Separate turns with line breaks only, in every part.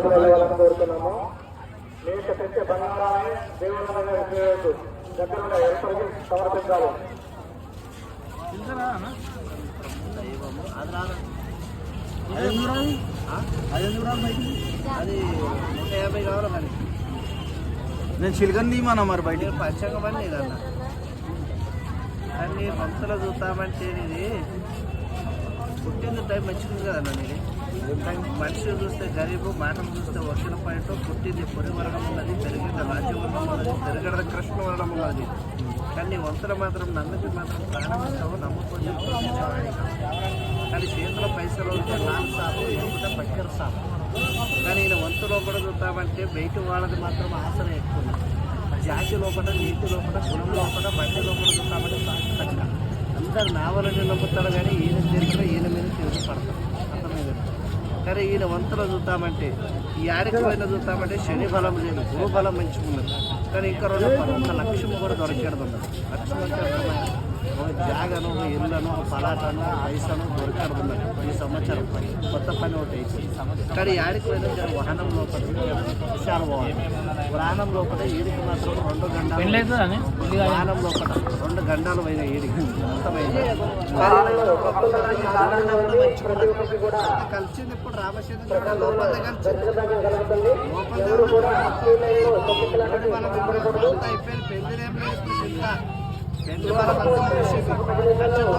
లోపల వెళ్ళాలని కోరుతున్నాము. మీకు తెచ్చే బంగారాన్ని దేవుని దగ్గర ఎప్పటికీ సమర్పించాలి.
అది 150 కావాలి మరి.
నేను చిలకని తీయమన్నా మరి బయట
పంచంగ పని లేదన్న. కానీ మనసులో చూస్తామంటే ఇది పుట్టింది టైం మంచిది కదన్న. నేను మనిషి చూస్తే గరీబు, మానవ చూస్తే వచ్చిన పాయింట్. పుట్టింది పొడి వర్గం ఉన్నది, పెరిగింది రాజ్యవర్గం ఉన్నది, పెరిగడ కృష్ణ వర్గం ఉన్నది. కానీ వంతులు మాత్రం నమ్మకి మాత్రం ప్రాణం ఇస్తావు, నమ్మకపోతే కానీ చేతిలో పైసలు ఉంటే లాంగ్ సాపు, ఎదుగుతా పక్కన సాపు. కానీ ఈయన వంతు లోపల చూస్తామంటే బయట వాళ్ళది మాత్రం ఆసన ఎక్కువ. జాతి లోపల, నీతి లోపల, కులం లోపల, బండి లోపల చూస్తామంటే తగ్గ అందరు నావలని నమ్ముతారు. కానీ ఈయన చేతిలో ఈయన మీద చేసి పడతారు, అర్థమైంది. కానీ ఈయన వంతులో చూస్తామంటే ఈ ఆడికి పోయిన చూస్తామంటే శని బలం లేదు, గురు బలం మంచుకున్నది. కానీ ఇంకా 1 లక్షము కూడా దొరికేది ఉన్నది. లక్ష్యం అంటే అర్థమైంది. జాగను, ఇళ్ళను, పలాటను, పైసను దొరికేది ఉన్నది. ఈ సంవత్సరం కొత్త పని ఒకటి అయిపోయింది. కానీ ఆడికి పోయిన వాహనం లోపల విషయాలు పోవాలి. ప్రాణం లోపల ఈడికి మాత్రం 2 గంటలు, వాహనం లోపల 2 గంటలు పోయిన ఈడికి అర్థమైంది. కలిసింది ఇప్పుడు రామచంద్ర లోపల కలిసింది. అయిపోయింది. పెళ్లిదేం లేదు, పెళ్లి వాళ్ళ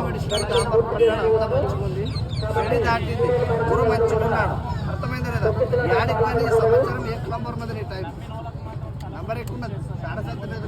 మంచిగుంది. పెళ్లి దాటింది, గురు మంచిగున్నాడు. అర్థమైంది లేదా? యాడికి పని సంవత్సరం 1 నంబర్ ఉన్నది. నీ టైం నంబర్ ఎక్కువ ఉన్నది, చాలా సంత లేదు.